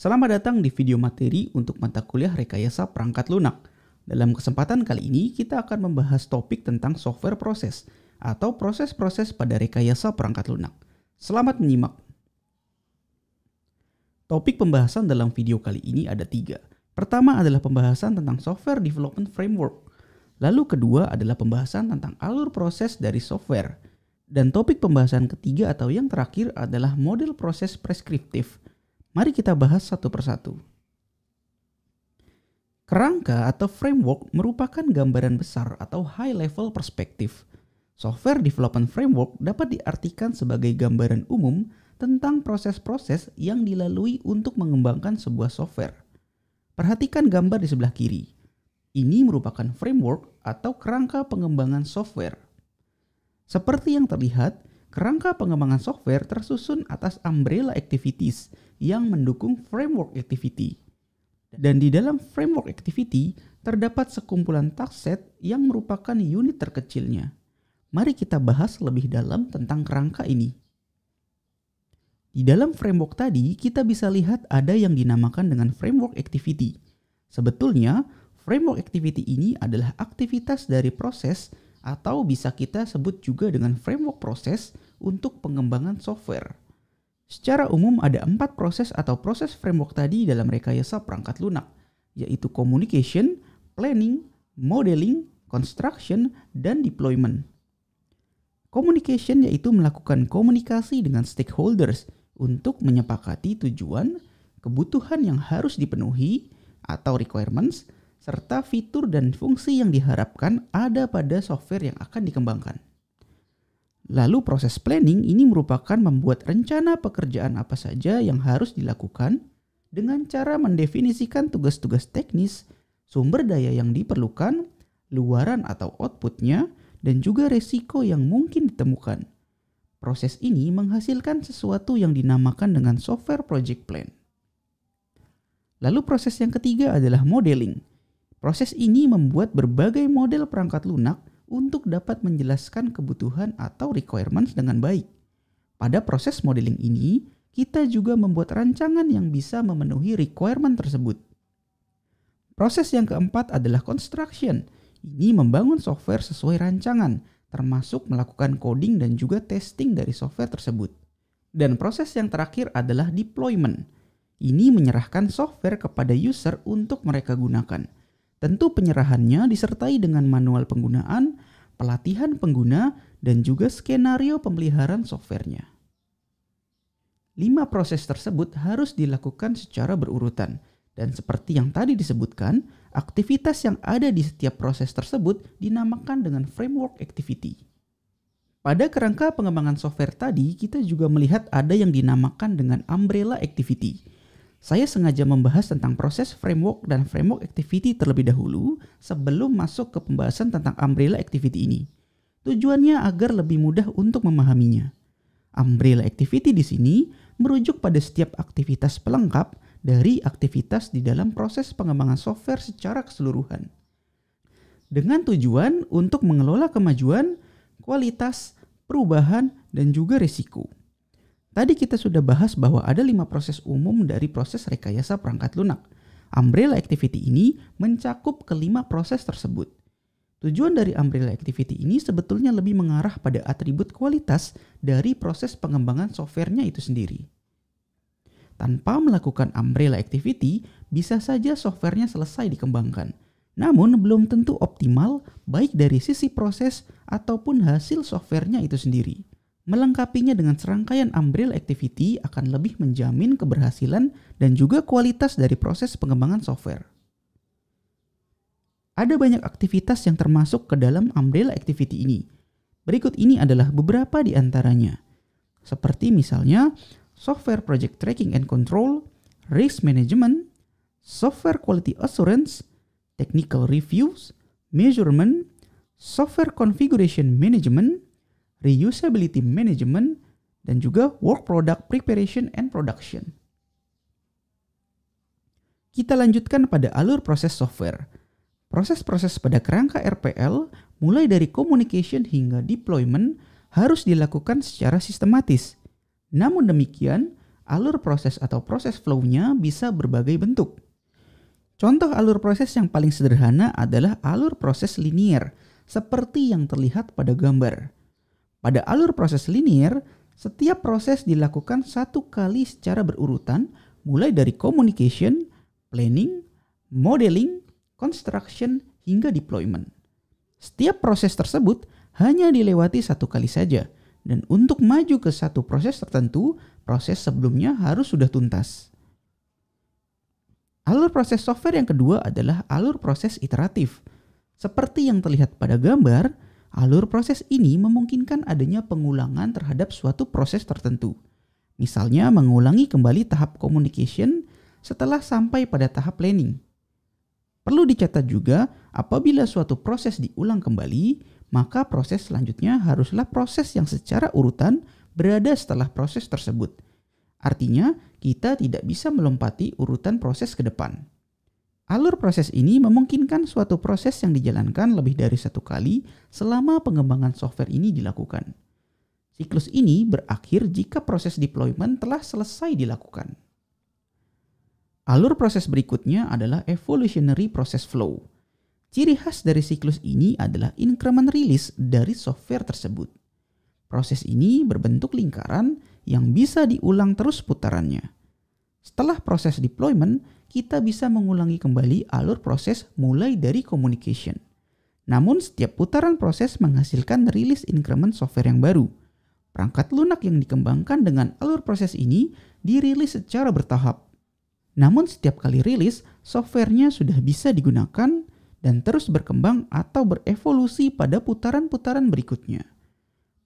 Selamat datang di video materi untuk mata kuliah Rekayasa Perangkat Lunak. Dalam kesempatan kali ini, kita akan membahas topik tentang software proses atau proses-proses pada rekayasa perangkat lunak. Selamat menyimak. Topik pembahasan dalam video kali ini ada 3. Pertama adalah pembahasan tentang Software Development Framework. Lalu kedua adalah pembahasan tentang alur proses dari software. Dan topik pembahasan ketiga atau yang terakhir adalah model proses preskriptif. Mari kita bahas satu persatu. Kerangka atau framework merupakan gambaran besar atau high level perspektif. Software Development Framework dapat diartikan sebagai gambaran umum tentang proses-proses yang dilalui untuk mengembangkan sebuah software. Perhatikan gambar di sebelah kiri. Ini merupakan framework atau kerangka pengembangan software. Seperti yang terlihat, kerangka pengembangan software tersusun atas umbrella activities yang mendukung framework activity. Dan di dalam framework activity terdapat sekumpulan task set yang merupakan unit terkecilnya. Mari kita bahas lebih dalam tentang kerangka ini. Di dalam framework tadi kita bisa lihat ada yang dinamakan dengan framework activity. Sebetulnya framework activity ini adalah aktivitas dari proses atau bisa kita sebut juga dengan framework proses untuk pengembangan software. Secara umum ada 4 proses atau proses framework tadi dalam rekayasa perangkat lunak, yaitu communication, planning, modeling, construction, dan deployment. Communication yaitu melakukan komunikasi dengan stakeholders untuk menyepakati tujuan, kebutuhan yang harus dipenuhi atau requirements, serta fitur dan fungsi yang diharapkan ada pada software yang akan dikembangkan. Lalu proses planning ini merupakan membuat rencana pekerjaan apa saja yang harus dilakukan dengan cara mendefinisikan tugas-tugas teknis, sumber daya yang diperlukan, luaran atau outputnya, dan juga resiko yang mungkin ditemukan. Proses ini menghasilkan sesuatu yang dinamakan dengan software project plan. Lalu proses yang ketiga adalah modeling. Proses ini membuat berbagai model perangkat lunak untuk dapat menjelaskan kebutuhan atau requirements dengan baik. Pada proses modeling ini, kita juga membuat rancangan yang bisa memenuhi requirement tersebut. Proses yang keempat adalah construction. Ini membangun software sesuai rancangan, termasuk melakukan coding dan juga testing dari software tersebut. Dan proses yang terakhir adalah deployment. Ini menyerahkan software kepada user untuk mereka gunakan. Tentu penyerahannya disertai dengan manual penggunaan, pelatihan pengguna, dan juga skenario pemeliharaan softwarenya. 5 proses tersebut harus dilakukan secara berurutan. Dan seperti yang tadi disebutkan, aktivitas yang ada di setiap proses tersebut dinamakan dengan framework activity. Pada kerangka pengembangan software tadi, kita juga melihat ada yang dinamakan dengan umbrella activity. Saya sengaja membahas tentang proses framework dan framework activity terlebih dahulu sebelum masuk ke pembahasan tentang umbrella activity ini. Tujuannya agar lebih mudah untuk memahaminya. Umbrella activity di sini merujuk pada setiap aktivitas pelengkap dari aktivitas di dalam proses pengembangan software secara keseluruhan. Dengan tujuan untuk mengelola kemajuan, kualitas, perubahan, dan juga risiko. Tadi kita sudah bahas bahwa ada 5 proses umum dari proses rekayasa perangkat lunak. Umbrella activity ini mencakup ke-5 proses tersebut. Tujuan dari umbrella activity ini sebetulnya lebih mengarah pada atribut kualitas dari proses pengembangan softwarenya itu sendiri. Tanpa melakukan umbrella activity, bisa saja softwarenya selesai dikembangkan. Namun belum tentu optimal baik dari sisi proses ataupun hasil softwarenya itu sendiri. Melengkapinya dengan serangkaian umbrella activity akan lebih menjamin keberhasilan dan juga kualitas dari proses pengembangan software. Ada banyak aktivitas yang termasuk ke dalam umbrella activity ini. Berikut ini adalah beberapa di antaranya. Seperti misalnya software project tracking and control, risk management, software quality assurance, technical reviews, measurement, software configuration management, reusability management, dan juga work product preparation and production. Kita lanjutkan pada alur proses software. Proses-proses pada kerangka RPL, mulai dari communication hingga deployment, harus dilakukan secara sistematis. Namun demikian, alur proses atau proses flow-nya bisa berbagai bentuk. Contoh alur proses yang paling sederhana adalah alur proses linier, seperti yang terlihat pada gambar. Pada alur proses linier, setiap proses dilakukan satu kali secara berurutan, mulai dari communication, planning, modeling, construction, hingga deployment. Setiap proses tersebut hanya dilewati satu kali saja, dan untuk maju ke satu proses tertentu, proses sebelumnya harus sudah tuntas. Alur proses software yang kedua adalah alur proses iteratif. Seperti yang terlihat pada gambar, alur proses ini memungkinkan adanya pengulangan terhadap suatu proses tertentu. Misalnya mengulangi kembali tahap communication setelah sampai pada tahap planning. Perlu dicatat juga, apabila suatu proses diulang kembali, maka proses selanjutnya haruslah proses yang secara urutan berada setelah proses tersebut. Artinya, kita tidak bisa melompati urutan proses ke depan. Alur proses ini memungkinkan suatu proses yang dijalankan lebih dari satu kali selama pengembangan software ini dilakukan. Siklus ini berakhir jika proses deployment telah selesai dilakukan. Alur proses berikutnya adalah evolutionary process flow. Ciri khas dari siklus ini adalah increment release dari software tersebut. Proses ini berbentuk lingkaran yang bisa diulang terus putarannya. Setelah proses deployment, kita bisa mengulangi kembali alur proses mulai dari communication. Namun setiap putaran proses menghasilkan release increment software yang baru. Perangkat lunak yang dikembangkan dengan alur proses ini dirilis secara bertahap. Namun setiap kali rilis, softwarenya sudah bisa digunakan dan terus berkembang atau berevolusi pada putaran-putaran berikutnya.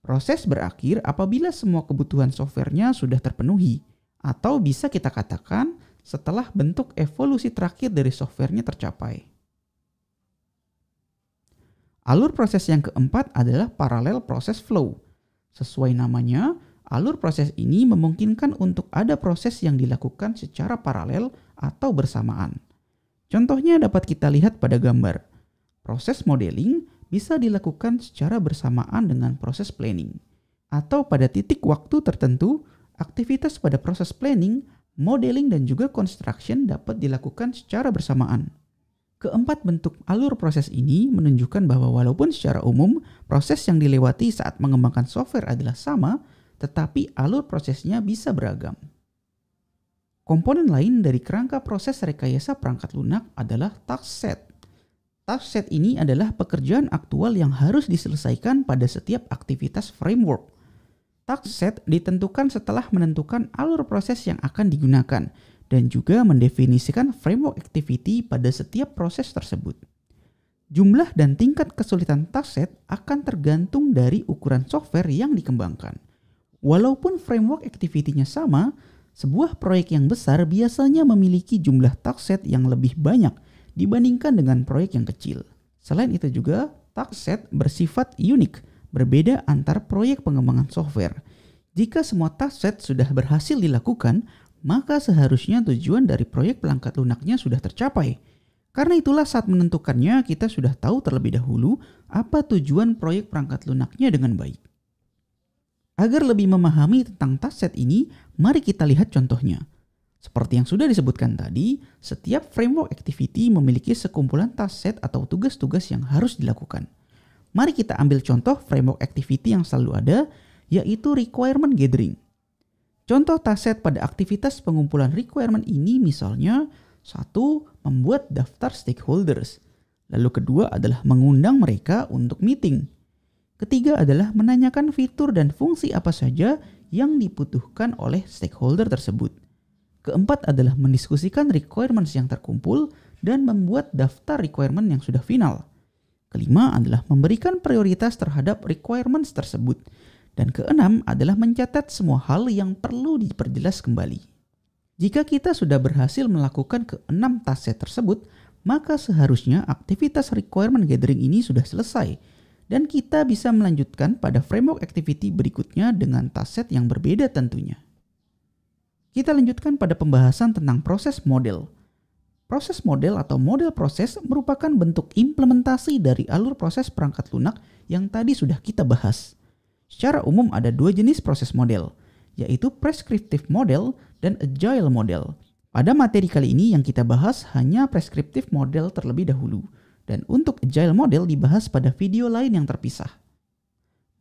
Proses berakhir apabila semua kebutuhan softwarenya sudah terpenuhi, atau bisa kita katakan setelah bentuk evolusi terakhir dari softwarenya tercapai. Alur proses yang keempat adalah parallel process flow. Sesuai namanya, alur proses ini memungkinkan untuk ada proses yang dilakukan secara paralel atau bersamaan. Contohnya dapat kita lihat pada gambar. Proses modeling bisa dilakukan secara bersamaan dengan proses planning. Atau pada titik waktu tertentu, aktivitas pada proses planning, modeling, dan juga construction dapat dilakukan secara bersamaan. Keempat bentuk alur proses ini menunjukkan bahwa walaupun secara umum proses yang dilewati saat mengembangkan software adalah sama, tetapi alur prosesnya bisa beragam. Komponen lain dari kerangka proses rekayasa perangkat lunak adalah task set. Task set ini adalah pekerjaan aktual yang harus diselesaikan pada setiap aktivitas framework. Task set ditentukan setelah menentukan alur proses yang akan digunakan dan juga mendefinisikan framework activity pada setiap proses tersebut. Jumlah dan tingkat kesulitan task set akan tergantung dari ukuran software yang dikembangkan. Walaupun framework activity-nya sama, sebuah proyek yang besar biasanya memiliki jumlah task set yang lebih banyak dibandingkan dengan proyek yang kecil. Selain itu juga, task set bersifat unik, berbeda antar proyek pengembangan software. Jika semua task set sudah berhasil dilakukan, maka seharusnya tujuan dari proyek perangkat lunaknya sudah tercapai. Karena itulah saat menentukannya kita sudah tahu terlebih dahulu apa tujuan proyek perangkat lunaknya dengan baik. Agar lebih memahami tentang task set ini, mari kita lihat contohnya. Seperti yang sudah disebutkan tadi, setiap framework activity memiliki sekumpulan task set atau tugas-tugas yang harus dilakukan. Mari kita ambil contoh framework activity yang selalu ada, yaitu requirement gathering. Contoh task set pada aktivitas pengumpulan requirement ini misalnya, 1. Membuat daftar stakeholders. Lalu kedua adalah mengundang mereka untuk meeting. Ketiga adalah menanyakan fitur dan fungsi apa saja yang dibutuhkan oleh stakeholder tersebut. Keempat adalah mendiskusikan requirements yang terkumpul dan membuat daftar requirement yang sudah final. Kelima adalah memberikan prioritas terhadap requirements tersebut. Dan keenam adalah mencatat semua hal yang perlu diperjelas kembali. Jika kita sudah berhasil melakukan keenam task set tersebut, maka seharusnya aktivitas requirement gathering ini sudah selesai. Dan kita bisa melanjutkan pada framework activity berikutnya dengan task set yang berbeda tentunya. Kita lanjutkan pada pembahasan tentang proses model. Proses model atau model proses merupakan bentuk implementasi dari alur proses perangkat lunak yang tadi sudah kita bahas. Secara umum ada dua jenis proses model, yaitu prescriptive model dan agile model. Pada materi kali ini yang kita bahas hanya prescriptive model terlebih dahulu. Dan untuk agile model dibahas pada video lain yang terpisah.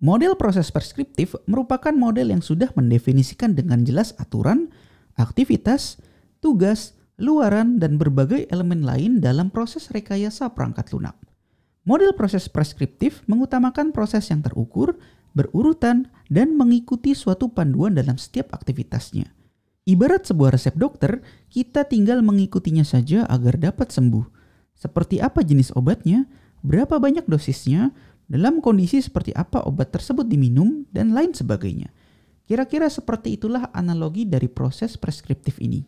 Model proses preskriptif merupakan model yang sudah mendefinisikan dengan jelas aturan, aktivitas, tugas, luaran, dan berbagai elemen lain dalam proses rekayasa perangkat lunak. Model proses preskriptif mengutamakan proses yang terukur, berurutan, dan mengikuti suatu panduan dalam setiap aktivitasnya. Ibarat sebuah resep dokter, kita tinggal mengikutinya saja agar dapat sembuh. Seperti apa jenis obatnya, berapa banyak dosisnya, dalam kondisi seperti apa obat tersebut diminum, dan lain sebagainya. Kira-kira seperti itulah analogi dari proses preskriptif ini.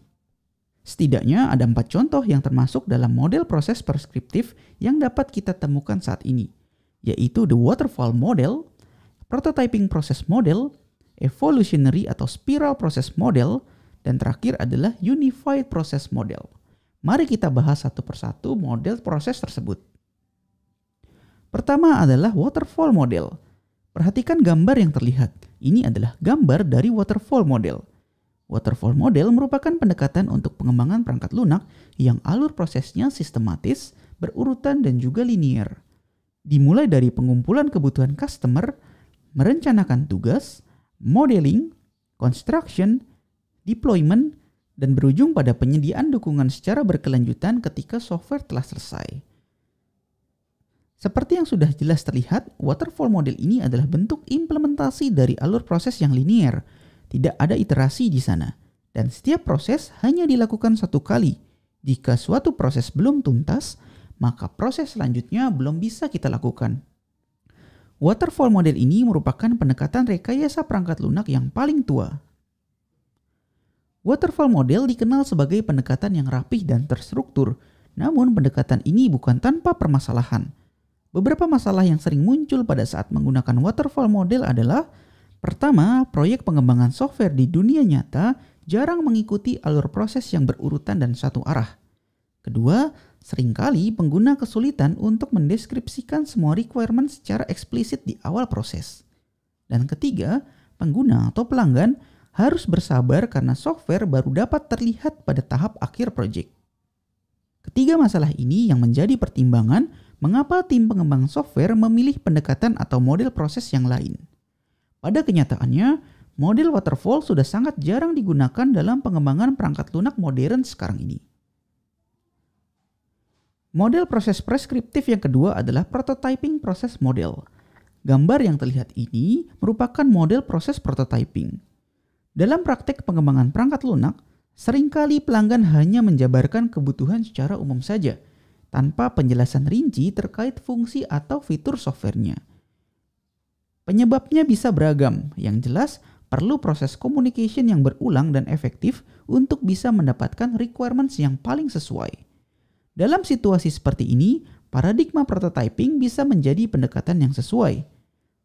Setidaknya ada 4 contoh yang termasuk dalam model proses preskriptif yang dapat kita temukan saat ini, yaitu the waterfall model, prototyping process model, evolutionary atau spiral process model, dan terakhir adalah unified process model. Mari kita bahas satu persatu model proses tersebut. Pertama adalah waterfall model. Perhatikan gambar yang terlihat. Ini adalah gambar dari waterfall model. Waterfall model merupakan pendekatan untuk pengembangan perangkat lunak yang alur prosesnya sistematis, berurutan, dan juga linear. Dimulai dari pengumpulan kebutuhan customer, merencanakan tugas, modeling, construction, deployment, dan berujung pada penyediaan dukungan secara berkelanjutan ketika software telah selesai. Seperti yang sudah jelas terlihat, waterfall model ini adalah bentuk implementasi dari alur proses yang linear. Tidak ada iterasi di sana, dan setiap proses hanya dilakukan satu kali. Jika suatu proses belum tuntas, maka proses selanjutnya belum bisa kita lakukan. Waterfall model ini merupakan pendekatan rekayasa perangkat lunak yang paling tua. Waterfall model dikenal sebagai pendekatan yang rapih dan terstruktur, namun pendekatan ini bukan tanpa permasalahan. Beberapa masalah yang sering muncul pada saat menggunakan waterfall model adalah: pertama, proyek pengembangan software di dunia nyata jarang mengikuti alur proses yang berurutan dan satu arah. Kedua, seringkali pengguna kesulitan untuk mendeskripsikan semua requirement secara eksplisit di awal proses. Dan ketiga, pengguna atau pelanggan harus bersabar karena software baru dapat terlihat pada tahap akhir proyek. Ketiga masalah ini yang menjadi pertimbangan mengapa tim pengembang software memilih pendekatan atau model proses yang lain. Pada kenyataannya, model waterfall sudah sangat jarang digunakan dalam pengembangan perangkat lunak modern sekarang ini. Model proses preskriptif yang kedua adalah prototyping process model. Gambar yang terlihat ini merupakan model proses prototyping. Dalam praktek pengembangan perangkat lunak, seringkali pelanggan hanya menjabarkan kebutuhan secara umum saja, tanpa penjelasan rinci terkait fungsi atau fitur softwarenya. Penyebabnya bisa beragam, yang jelas perlu proses communication yang berulang dan efektif untuk bisa mendapatkan requirements yang paling sesuai. Dalam situasi seperti ini, paradigma prototyping bisa menjadi pendekatan yang sesuai.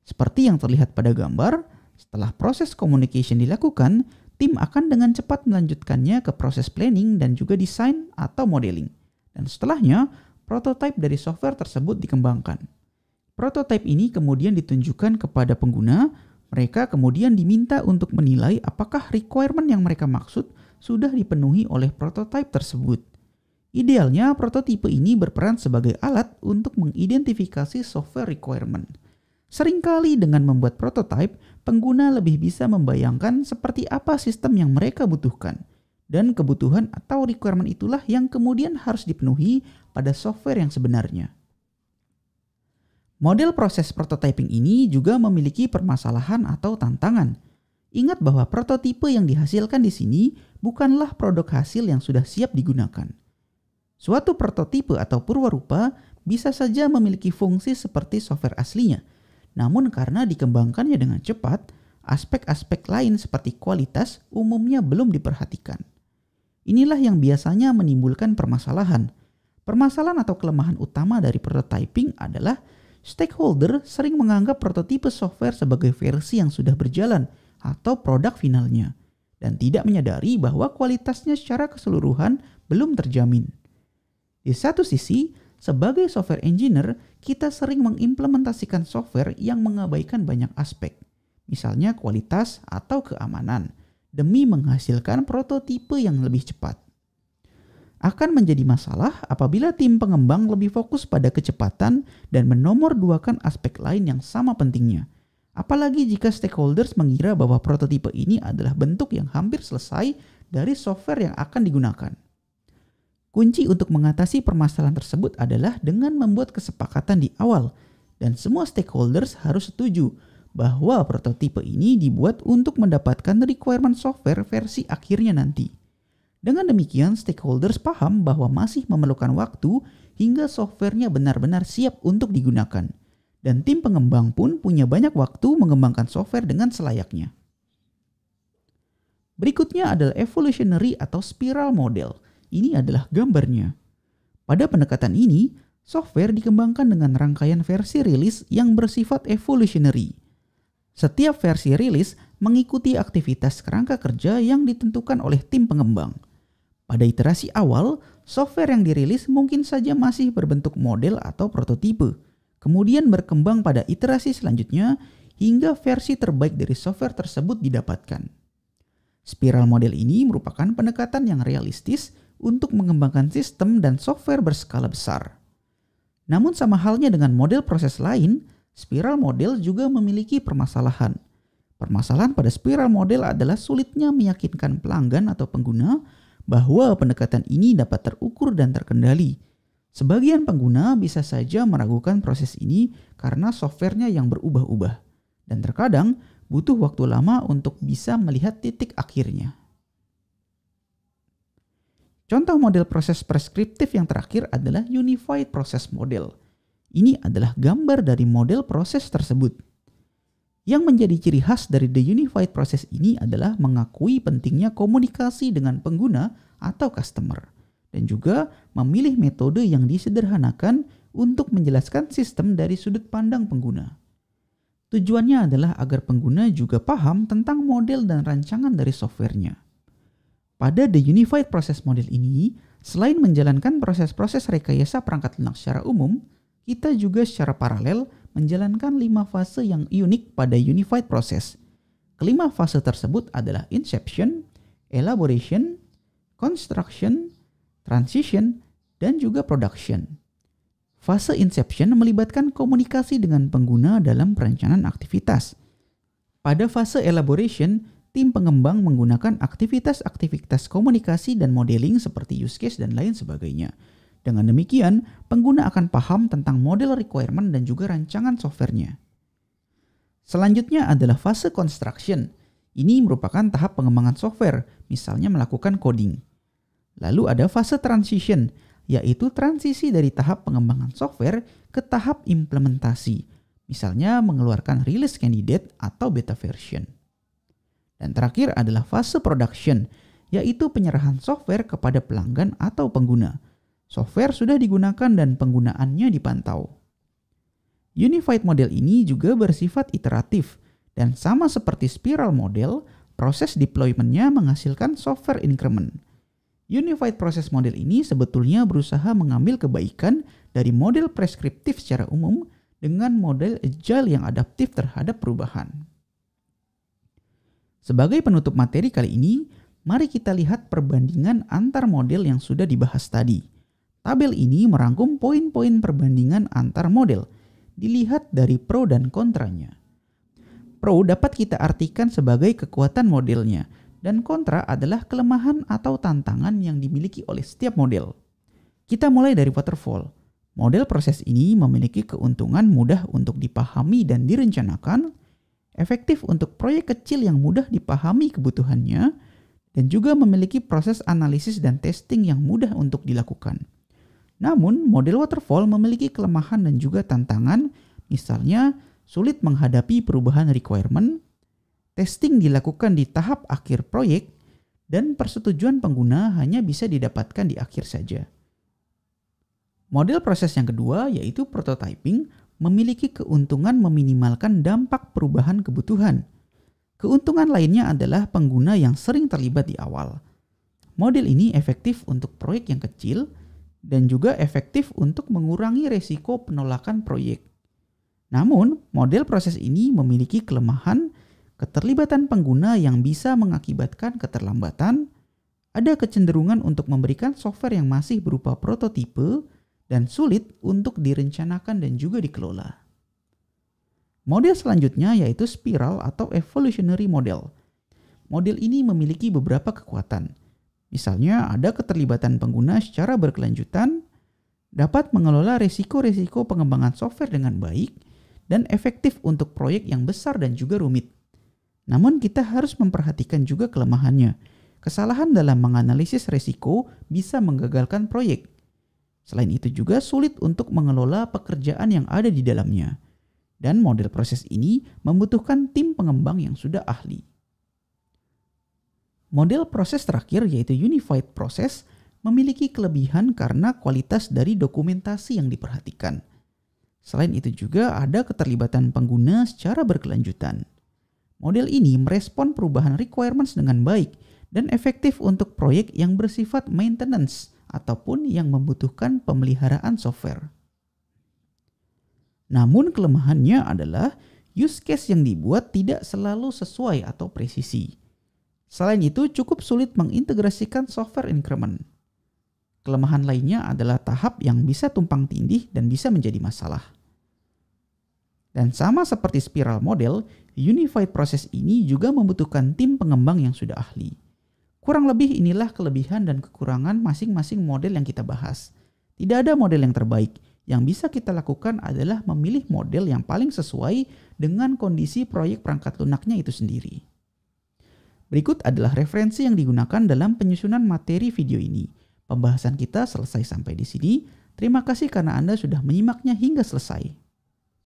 Seperti yang terlihat pada gambar, setelah proses communication dilakukan, tim akan dengan cepat melanjutkannya ke proses planning dan juga desain atau modeling. Dan setelahnya, prototipe dari software tersebut dikembangkan. Prototipe ini kemudian ditunjukkan kepada pengguna. Mereka kemudian diminta untuk menilai apakah requirement yang mereka maksud sudah dipenuhi oleh prototipe tersebut. Idealnya, prototipe ini berperan sebagai alat untuk mengidentifikasi software requirement. Seringkali dengan membuat prototipe, pengguna lebih bisa membayangkan seperti apa sistem yang mereka butuhkan. Dan kebutuhan atau requirement itulah yang kemudian harus dipenuhi pada software yang sebenarnya. Model proses prototyping ini juga memiliki permasalahan atau tantangan. Ingat bahwa prototipe yang dihasilkan di sini bukanlah produk hasil yang sudah siap digunakan. Suatu prototipe atau purwarupa bisa saja memiliki fungsi seperti software aslinya. Namun karena dikembangkannya dengan cepat, aspek-aspek lain seperti kualitas umumnya belum diperhatikan. Inilah yang biasanya menimbulkan permasalahan. Permasalahan atau kelemahan utama dari prototyping adalah stakeholder sering menganggap prototipe software sebagai versi yang sudah berjalan atau produk finalnya, dan tidak menyadari bahwa kualitasnya secara keseluruhan belum terjamin. Di satu sisi, sebagai software engineer, kita sering mengimplementasikan software yang mengabaikan banyak aspek, misalnya kualitas atau keamanan. demi menghasilkan prototipe yang lebih cepat. Akan menjadi masalah apabila tim pengembang lebih fokus pada kecepatan dan menomorduakan aspek lain yang sama pentingnya. Apalagi jika stakeholders mengira bahwa prototipe ini adalah bentuk yang hampir selesai dari software yang akan digunakan. Kunci untuk mengatasi permasalahan tersebut adalah dengan membuat kesepakatan di awal, dan semua stakeholders harus setuju bahwa prototipe ini dibuat untuk mendapatkan requirement software versi akhirnya nanti. Dengan demikian, stakeholders paham bahwa masih memerlukan waktu hingga softwarenya benar-benar siap untuk digunakan. Dan tim pengembang pun punya banyak waktu mengembangkan software dengan selayaknya. Berikutnya adalah evolutionary atau spiral model. Ini adalah gambarnya. Pada pendekatan ini, software dikembangkan dengan rangkaian versi rilis yang bersifat evolutionary. Setiap versi rilis mengikuti aktivitas kerangka kerja yang ditentukan oleh tim pengembang. Pada iterasi awal, software yang dirilis mungkin saja masih berbentuk model atau prototipe. Kemudian berkembang pada iterasi selanjutnya hingga versi terbaik dari software tersebut didapatkan. Spiral model ini merupakan pendekatan yang realistis untuk mengembangkan sistem dan software berskala besar. Namun sama halnya dengan model proses lain, spiral model juga memiliki permasalahan. Permasalahan pada spiral model adalah sulitnya meyakinkan pelanggan atau pengguna bahwa pendekatan ini dapat terukur dan terkendali. Sebagian pengguna bisa saja meragukan proses ini karena softwarenya yang berubah-ubah, dan terkadang butuh waktu lama untuk bisa melihat titik akhirnya. Contoh model proses preskriptif yang terakhir adalah Unified Process Model. Ini adalah gambar dari model proses tersebut. Yang menjadi ciri khas dari the Unified Process ini adalah mengakui pentingnya komunikasi dengan pengguna atau customer, dan juga memilih metode yang disederhanakan untuk menjelaskan sistem dari sudut pandang pengguna. Tujuannya adalah agar pengguna juga paham tentang model dan rancangan dari softwarenya. Pada The Unified Process Model ini, selain menjalankan proses-proses rekayasa perangkat lunak secara umum, kita juga secara paralel menjalankan 5 fase yang unik pada Unified Process. Kelima fase tersebut adalah Inception, Elaboration, Construction, Transition, dan juga Production. Fase Inception melibatkan komunikasi dengan pengguna dalam perencanaan aktivitas. Pada fase Elaboration, tim pengembang menggunakan aktivitas-aktivitas komunikasi dan modeling seperti use case dan lain sebagainya. Dengan demikian, pengguna akan paham tentang model requirement dan juga rancangan softwarenya. Selanjutnya adalah fase Construction. Ini merupakan tahap pengembangan software, misalnya melakukan coding. Lalu ada fase Transition, yaitu transisi dari tahap pengembangan software ke tahap implementasi, misalnya mengeluarkan release candidate atau beta version. Dan terakhir adalah fase Production, yaitu penyerahan software kepada pelanggan atau pengguna. Software sudah digunakan dan penggunaannya dipantau. Unified model ini juga bersifat iteratif, dan sama seperti spiral model, proses deployment-nya menghasilkan software increment. Unified Process Model ini sebetulnya berusaha mengambil kebaikan dari model preskriptif secara umum dengan model agile yang adaptif terhadap perubahan. Sebagai penutup materi kali ini, mari kita lihat perbandingan antar model yang sudah dibahas tadi. Tabel ini merangkum poin-poin perbandingan antar model, dilihat dari pro dan kontranya. Pro dapat kita artikan sebagai kekuatan modelnya, dan kontra adalah kelemahan atau tantangan yang dimiliki oleh setiap model. Kita mulai dari waterfall. Model proses ini memiliki keuntungan mudah untuk dipahami dan direncanakan, efektif untuk proyek kecil yang mudah dipahami kebutuhannya, dan juga memiliki proses analisis dan testing yang mudah untuk dilakukan. Namun, model waterfall memiliki kelemahan dan juga tantangan, misalnya sulit menghadapi perubahan requirement, testing dilakukan di tahap akhir proyek, dan persetujuan pengguna hanya bisa didapatkan di akhir saja. Model proses yang kedua, yaitu prototyping, memiliki keuntungan meminimalkan dampak perubahan kebutuhan. Keuntungan lainnya adalah pengguna yang sering terlibat di awal. Model ini efektif untuk proyek yang kecil, dan juga efektif untuk mengurangi resiko penolakan proyek. Namun, model proses ini memiliki kelemahan keterlibatan pengguna yang bisa mengakibatkan keterlambatan, ada kecenderungan untuk memberikan software yang masih berupa prototipe dan sulit untuk direncanakan dan juga dikelola. Model selanjutnya yaitu spiral atau evolutionary model. Model ini memiliki beberapa kekuatan. Misalnya ada keterlibatan pengguna secara berkelanjutan, dapat mengelola risiko-risiko pengembangan software dengan baik, dan efektif untuk proyek yang besar dan juga rumit. Namun kita harus memperhatikan juga kelemahannya. Kesalahan dalam menganalisis risiko bisa menggagalkan proyek. Selain itu juga sulit untuk mengelola pekerjaan yang ada di dalamnya. Dan model proses ini membutuhkan tim pengembang yang sudah ahli. Model proses terakhir yaitu unified process memiliki kelebihan karena kualitas dari dokumentasi yang diperhatikan. Selain itu juga ada keterlibatan pengguna secara berkelanjutan. Model ini merespon perubahan requirements dengan baik dan efektif untuk proyek yang bersifat maintenance ataupun yang membutuhkan pemeliharaan software. Namun kelemahannya adalah use case yang dibuat tidak selalu sesuai atau presisi. Selain itu cukup sulit mengintegrasikan software increment. Kelemahan lainnya adalah tahap yang bisa tumpang tindih dan bisa menjadi masalah. Dan sama seperti spiral model, unified process ini juga membutuhkan tim pengembang yang sudah ahli. Kurang lebih inilah kelebihan dan kekurangan masing-masing model yang kita bahas. Tidak ada model yang terbaik. Yang bisa kita lakukan adalah memilih model yang paling sesuai dengan kondisi proyek perangkat lunaknya itu sendiri. Berikut adalah referensi yang digunakan dalam penyusunan materi video ini. Pembahasan kita selesai sampai di sini. Terima kasih karena Anda sudah menyimaknya hingga selesai.